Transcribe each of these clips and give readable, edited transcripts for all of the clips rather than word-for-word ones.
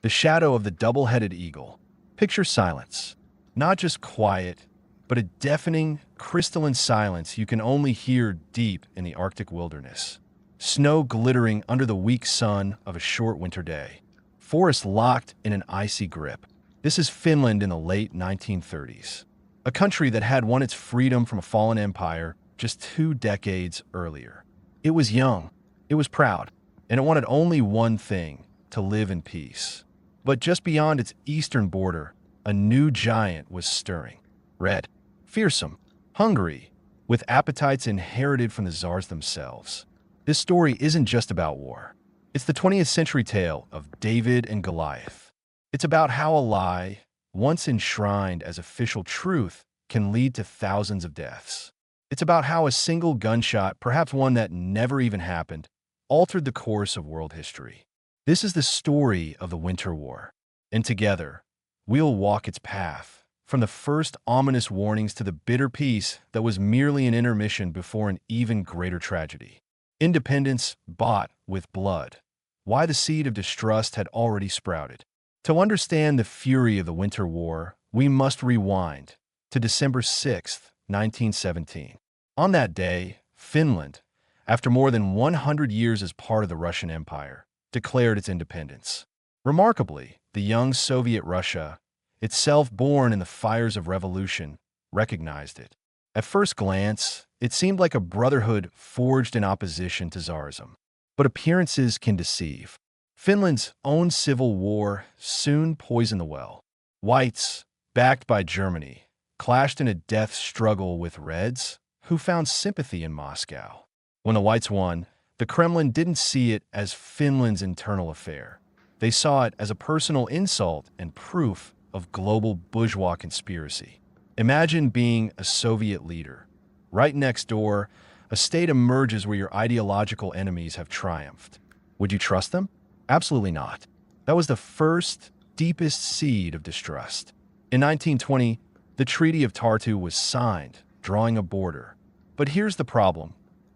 The shadow of the double-headed eagle. Picture silence. Not just quiet, but a deafening, crystalline silence you can only hear deep in the Arctic wilderness. Snow glittering under the weak sun of a short winter day. Forest locked in an icy grip. This is Finland in the late 1930s. A country that had won its freedom from a fallen empire just 2 decades earlier. It was young, it was proud, and it wanted only one thing: to live in peace. But just beyond its eastern border, a new giant was stirring. Red, fearsome, hungry, with appetites inherited from the czars themselves. This story isn't just about war. It's the 20th century tale of David and Goliath. It's about how a lie, once enshrined as official truth, can lead to thousands of deaths. It's about how a single gunshot, perhaps one that never even happened, altered the course of world history. This is the story of the Winter War, and together, we'll walk its path, from the first ominous warnings to the bitter peace that was merely an intermission before an even greater tragedy. Independence bought with blood. Why the seed of distrust had already sprouted. To understand the fury of the Winter War, we must rewind to December 6, 1917. On that day, Finland, after more than 100 years as part of the Russian Empire, declared its independence. Remarkably, the young Soviet Russia, itself born in the fires of revolution, recognized it. At first glance, it seemed like a brotherhood forged in opposition to Tsarism. But appearances can deceive. Finland's own civil war soon poisoned the well. Whites, backed by Germany, clashed in a death struggle with Reds, who found sympathy in Moscow. When the Whites won, the Kremlin didn't see it as Finland's internal affair. They saw it as a personal insult and proof of global bourgeois conspiracy. Imagine being a Soviet leader. Right next door, a state emerges where your ideological enemies have triumphed. Would you trust them? Absolutely not. That was the first, deepest seed of distrust. In 1920, the Treaty of Tartu was signed, drawing a border. But here's the problem: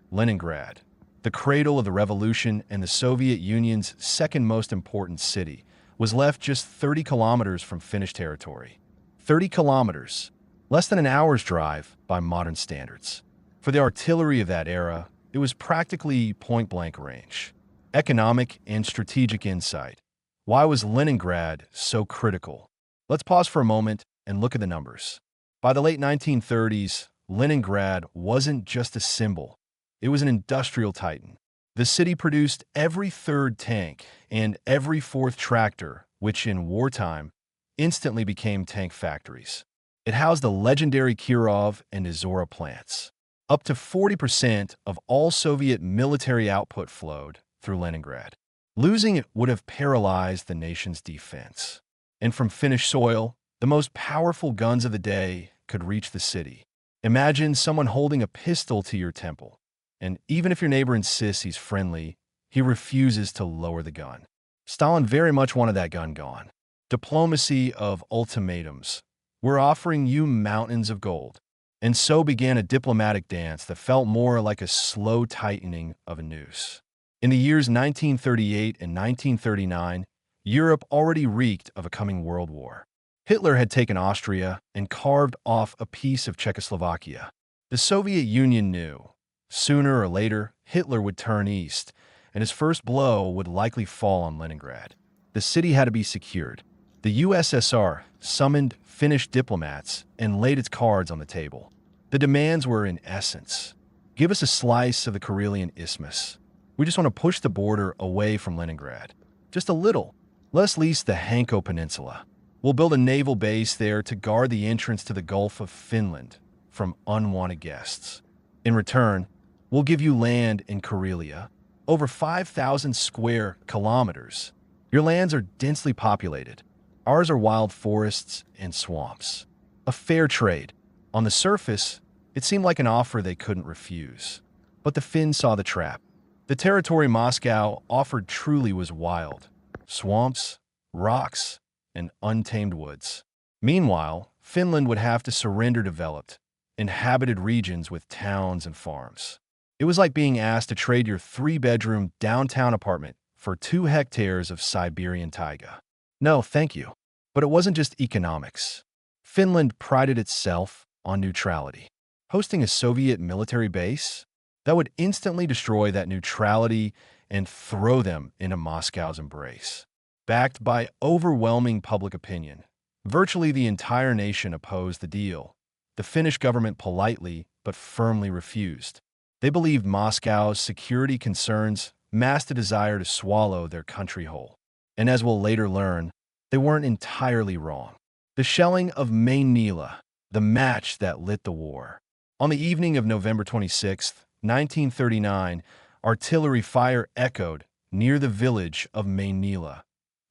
Leningrad, the cradle of the revolution and the Soviet Union's second most important city, was left just 30 kilometers from Finnish territory. 30 kilometers, less than an hour's drive by modern standards. For the artillery of that era, it was practically point-blank range. Economic and strategic insight. Why was Leningrad so critical? Let's pause for a moment and look at the numbers. By the late 1930s, Leningrad wasn't just a symbol. It was an industrial titan. The city produced every third tank and every fourth tractor, which in wartime instantly became tank factories. It housed the legendary Kirov and Izhora plants. Up to 40% of all Soviet military output flowed through Leningrad. Losing it would have paralyzed the nation's defense. And from Finnish soil, the most powerful guns of the day could reach the city. Imagine someone holding a pistol to your temple, and even if your neighbor insists he's friendly, he refuses to lower the gun. Stalin very much wanted that gun gone. Diplomacy of ultimatums. We're offering you mountains of gold. And so began a diplomatic dance that felt more like a slow tightening of a noose. In the years 1938 and 1939, Europe already reeked of a coming world war. Hitler had taken Austria and carved off a piece of Czechoslovakia. The Soviet Union knew, sooner or later, Hitler would turn east, and his first blow would likely fall on Leningrad. The city had to be secured. The USSR summoned Finnish diplomats and laid its cards on the table. The demands were, in essence, give us a slice of the Karelian Isthmus. We just want to push the border away from Leningrad. Just a little. Let us lease the Hanko Peninsula. We'll build a naval base there to guard the entrance to the Gulf of Finland from unwanted guests. In return, we'll give you land in Karelia, over 5,000 square kilometers. Your lands are densely populated. Ours are wild forests and swamps. A fair trade. On the surface, it seemed like an offer they couldn't refuse. But the Finns saw the trap. The territory Moscow offered truly was wild. Swamps, rocks, and untamed woods. Meanwhile, Finland would have to surrender developed, inhabited regions with towns and farms. It was like being asked to trade your 3-bedroom downtown apartment for 2 hectares of Siberian taiga. No, thank you. But it wasn't just economics. Finland prided itself on neutrality. Hosting a Soviet military base that would instantly destroy that neutrality and throw them into Moscow's embrace. Backed by overwhelming public opinion, virtually the entire nation opposed the deal. The Finnish government politely but firmly refused. They believed Moscow's security concerns masked a desire to swallow their country whole. And as we'll later learn, they weren't entirely wrong. The shelling of Manila, the match that lit the war. On the evening of November 26, 1939, artillery fire echoed near the village of Manila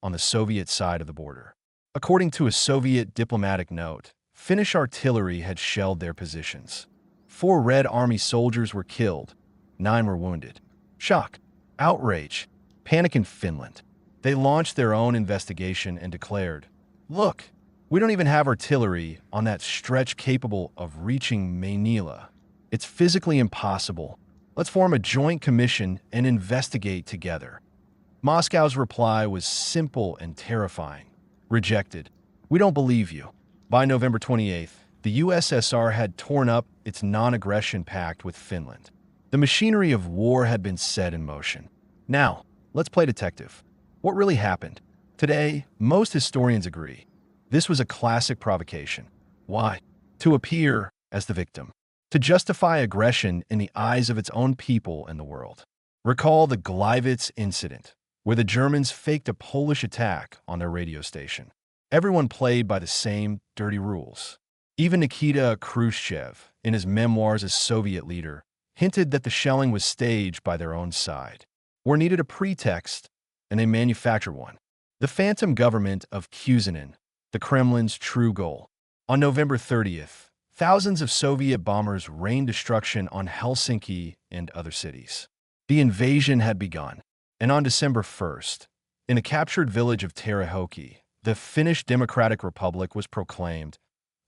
on the Soviet side of the border. According to a Soviet diplomatic note, Finnish artillery had shelled their positions. 4 Red Army soldiers were killed, 9 were wounded. Shock, outrage, panic in Finland. They launched their own investigation and declared, "Look, we don't even have artillery on that stretch capable of reaching Manila. It's physically impossible. Let's form a joint commission and investigate together." Moscow's reply was simple and terrifying. Rejected. We don't believe you. By November 28th, the USSR had torn up its non-aggression pact with Finland. The machinery of war had been set in motion. Now, let's play detective. What really happened? Today, most historians agree. This was a classic provocation. Why? To appear as the victim. To justify aggression in the eyes of its own people and the world. Recall the Gleiwitz incident, where the Germans faked a Polish attack on their radio station. Everyone played by the same dirty rules. Even Nikita Khrushchev, in his memoirs as Soviet leader, hinted that the shelling was staged by their own side. War needed a pretext, and they manufactured one. The phantom government of Kuusinen, the Kremlin's true goal. On November 30th, thousands of Soviet bombers rained destruction on Helsinki and other cities. The invasion had begun, and on December 1st, in the captured village of Terhoki, the Finnish Democratic Republic was proclaimed,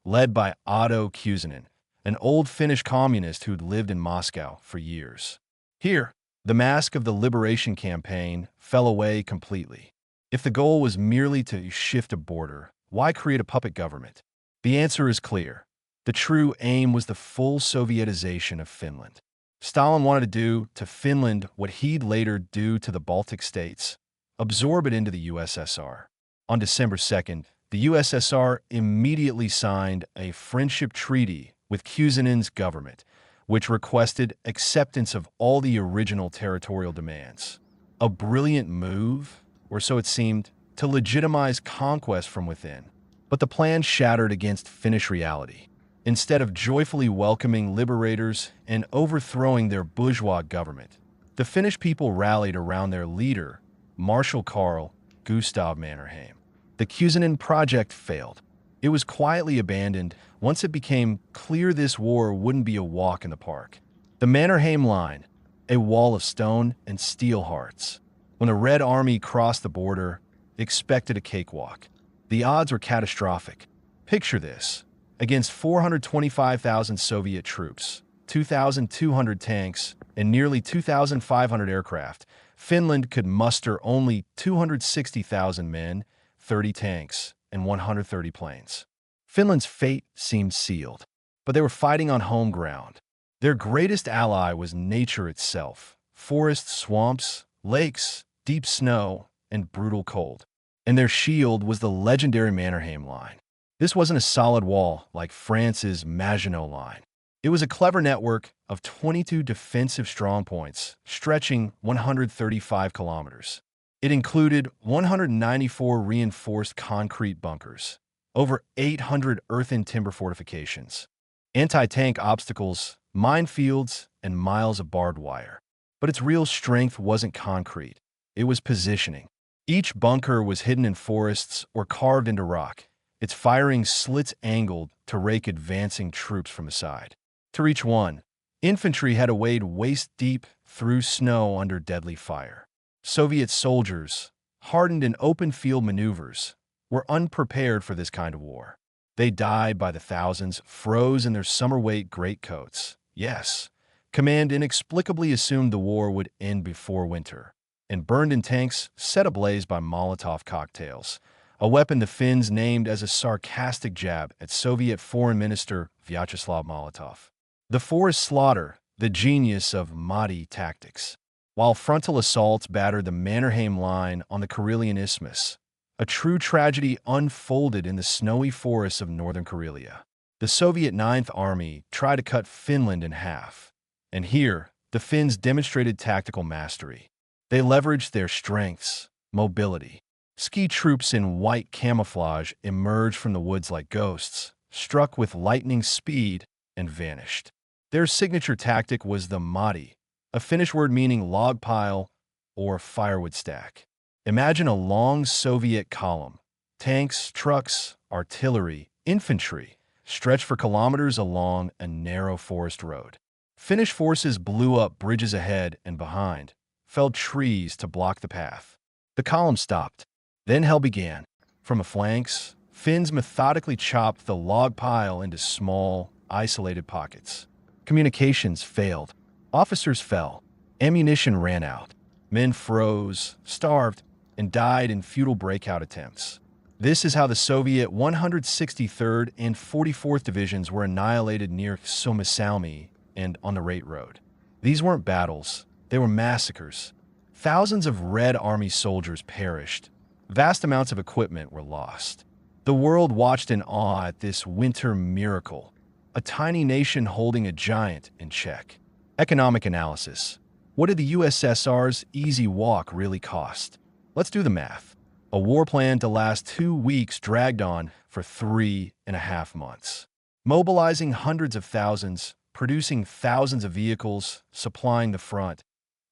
led by Otto Kuusinen, an old Finnish communist who'd lived in Moscow for years. Here, the mask of the liberation campaign fell away completely. If the goal was merely to shift a border, why create a puppet government? The answer is clear. The true aim was the full Sovietization of Finland. Stalin wanted to do to Finland what he'd later do to the Baltic states, absorb it into the USSR. On December 2nd, the USSR immediately signed a friendship treaty with Kuusinen's government, which requested acceptance of all the original territorial demands. A brilliant move, or so it seemed, to legitimize conquest from within. But the plan shattered against Finnish reality. Instead of joyfully welcoming liberators and overthrowing their bourgeois government, the Finnish people rallied around their leader, Marshal Karl Gustav Mannerheim. The Kuusinen project failed. It was quietly abandoned once it became clear this war wouldn't be a walk in the park. The Mannerheim Line, a wall of stone and steel hearts. When the Red Army crossed the border, they expected a cakewalk. The odds were catastrophic. Picture this. Against 425,000 Soviet troops, 2,200 tanks, and nearly 2,500 aircraft, Finland could muster only 260,000 men, 30 tanks, and 130 planes. Finland's fate seemed sealed, but they were fighting on home ground. Their greatest ally was nature itself: forests, swamps, lakes, deep snow, and brutal cold. And their shield was the legendary Mannerheim Line. This wasn't a solid wall like France's Maginot Line. It was a clever network of 22 defensive strongpoints stretching 135 kilometers. It included 194 reinforced concrete bunkers, over 800 earthen timber fortifications, anti-tank obstacles, minefields, and miles of barbed wire. But its real strength wasn't concrete. It was positioning. Each bunker was hidden in forests or carved into rock, its firing slits angled to rake advancing troops from the side. To reach one, infantry had to wade waist-deep through snow under deadly fire. Soviet soldiers, hardened in open-field maneuvers, were unprepared for this kind of war. They died by the thousands, froze in their summer-weight greatcoats. Yes, command inexplicably assumed the war would end before winter, and burned in tanks set ablaze by Molotov cocktails. a weapon the Finns named as a sarcastic jab at Soviet Foreign Minister Vyacheslav Molotov. The forest slaughter, the genius of Mahdi tactics. While frontal assaults battered the Mannerheim Line on the Karelian Isthmus, a true tragedy unfolded in the snowy forests of northern Karelia. The Soviet Ninth Army tried to cut Finland in half, and here, the Finns demonstrated tactical mastery. They leveraged their strengths, mobility. Ski troops in white camouflage emerged from the woods like ghosts, struck with lightning speed, and vanished. Their signature tactic was the Mahdi, a Finnish word meaning log pile or firewood stack. Imagine a long Soviet column, tanks, trucks, artillery, infantry, stretched for kilometers along a narrow forest road. Finnish forces blew up bridges ahead and behind, felled trees to block the path. The column stopped. Then hell began. From the flanks, Finns methodically chopped the log pile into small, isolated pockets. Communications failed. Officers fell. Ammunition ran out. Men froze, starved, and died in futile breakout attempts. This is how the Soviet 163rd and 44th Divisions were annihilated near Suomussalmi and on the Rate Road. These weren't battles, they were massacres. Thousands of Red Army soldiers perished. Vast amounts of equipment were lost. The world watched in awe at this winter miracle, a tiny nation holding a giant in check. Economic analysis. What did the USSR's easy walk really cost? Let's do the math. A war plan to last 2 weeks dragged on for 3.5 months. Mobilizing hundreds of thousands, producing thousands of vehicles, supplying the front,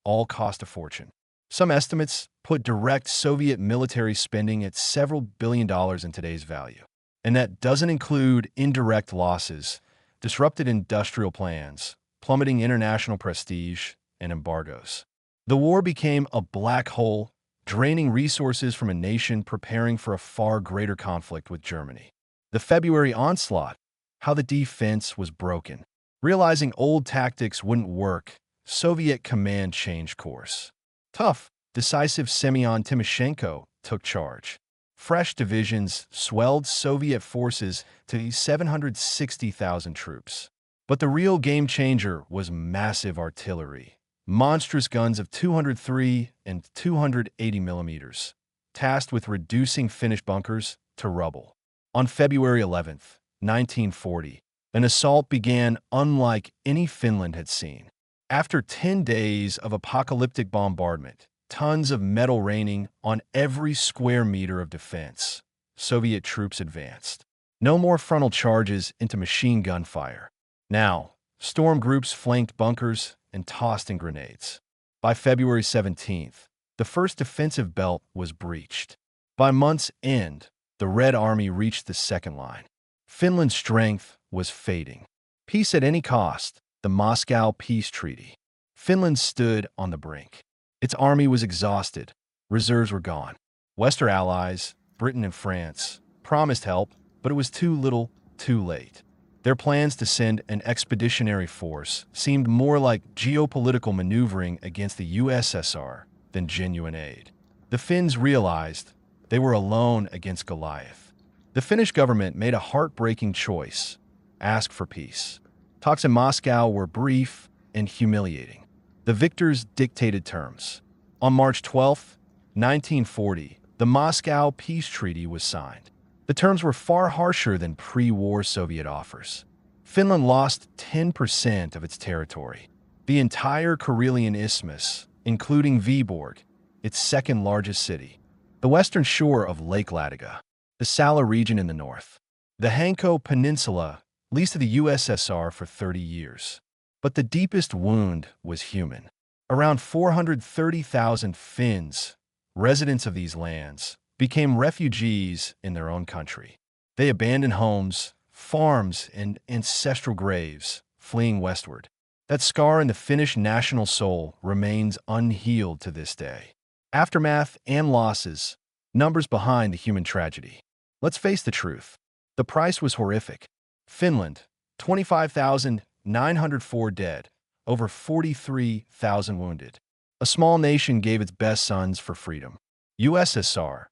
all cost a fortune. Some estimates put direct Soviet military spending at several billion dollars in today's value. And that doesn't include indirect losses, disrupted industrial plans, plummeting international prestige, and embargoes. The war became a black hole, draining resources from a nation preparing for a far greater conflict with Germany. The February onslaught, how the defense was broken. Realizing old tactics wouldn't work, Soviet command changed course. Tough, decisive Semyon Timoshenko took charge. Fresh divisions swelled Soviet forces to 760,000 troops. But the real game changer was massive artillery. Monstrous guns of 203 and 280 millimeters, tasked with reducing Finnish bunkers to rubble. On February 11th, 1940, an assault began unlike any Finland had seen. After 10 days of apocalyptic bombardment, tons of metal raining on every square meter of defense, Soviet troops advanced. No more frontal charges into machine gun fire. Now, storm groups flanked bunkers and tossed in grenades. By February 17th, the first defensive belt was breached. By month's end, the Red Army reached the second line. Finland's strength was fading. Peace at any cost, the Moscow Peace Treaty. Finland stood on the brink. Its army was exhausted. Reserves were gone. Western allies, Britain and France, promised help, but it was too little, too late. Their plans to send an expeditionary force seemed more like geopolitical maneuvering against the USSR than genuine aid. The Finns realized they were alone against Goliath. The Finnish government made a heartbreaking choice: ask for peace. Talks in Moscow were brief and humiliating. The victors dictated terms. On March 12, 1940, the Moscow Peace Treaty was signed. The terms were far harsher than pre-war Soviet offers. Finland lost 10% of its territory. The entire Karelian Isthmus, including Vyborg, its second largest city. The western shore of Lake Ladoga. The Sala region in the north. The Hanko Peninsula, leased to the USSR for 30 years. But the deepest wound was human. Around 430,000 Finns, residents of these lands, became refugees in their own country. They abandoned homes, farms, and ancestral graves, fleeing westward. That scar in the Finnish national soul remains unhealed to this day. Aftermath and losses, numbers behind the human tragedy. Let's face the truth. The price was horrific. Finland, 25,904 dead, over 43,000 wounded. A small nation gave its best sons for freedom. USSR,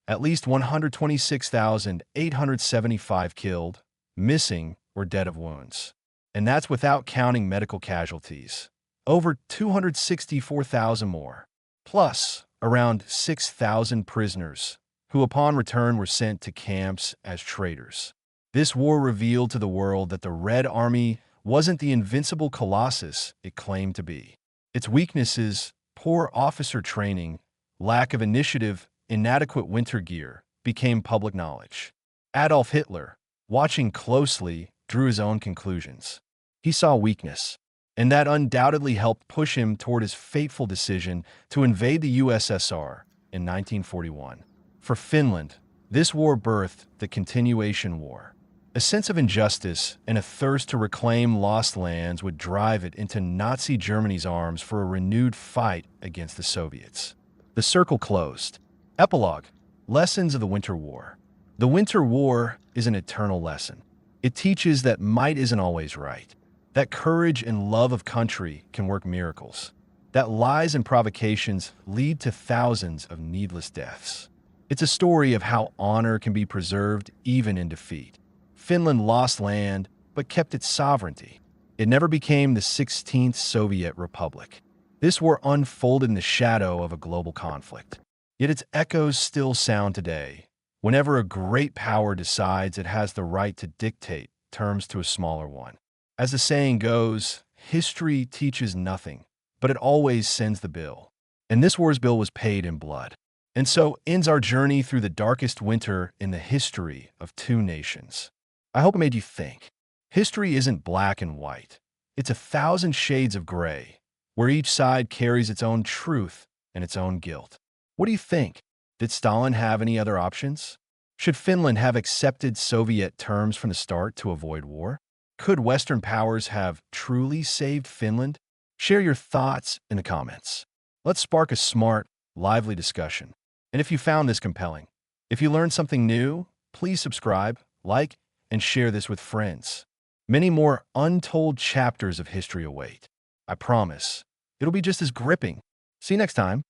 At least 126,875 killed, missing, or dead of wounds. And that's without counting medical casualties. Over 264,000 more. Plus, around 6,000 prisoners, who upon return were sent to camps as traitors. This war revealed to the world that the Red Army wasn't the invincible colossus it claimed to be. Its weaknesses, poor officer training, lack of initiative, inadequate winter gear, became public knowledge. Adolf Hitler, watching closely, drew his own conclusions. He saw weakness, and that undoubtedly helped push him toward his fateful decision to invade the USSR in 1941. For Finland, this war birthed the Continuation War. A sense of injustice and a thirst to reclaim lost lands would drive it into Nazi Germany's arms for a renewed fight against the Soviets. The circle closed. Epilogue: Lessons of the Winter War. The Winter War is an eternal lesson. It teaches that might isn't always right, that courage and love of country can work miracles, that lies and provocations lead to thousands of needless deaths. It's a story of how honor can be preserved even in defeat. Finland lost land, but kept its sovereignty. It never became the 16th Soviet Republic. This war unfolded in the shadow of a global conflict. Yet its echoes still sound today, whenever a great power decides it has the right to dictate terms to a smaller one. As the saying goes, history teaches nothing, but it always sends the bill. And this war's bill was paid in blood. And so ends our journey through the darkest winter in the history of two nations. I hope it made you think. History isn't black and white. It's 1,000 shades of gray, where each side carries its own truth and its own guilt. What do you think? Did Stalin have any other options? Should Finland have accepted Soviet terms from the start to avoid war? Could Western powers have truly saved Finland? Share your thoughts in the comments. Let's spark a smart, lively discussion. And if you found this compelling, if you learned something new, please subscribe, like, and share this with friends. Many more untold chapters of history await. I promise, it'll be just as gripping. See you next time.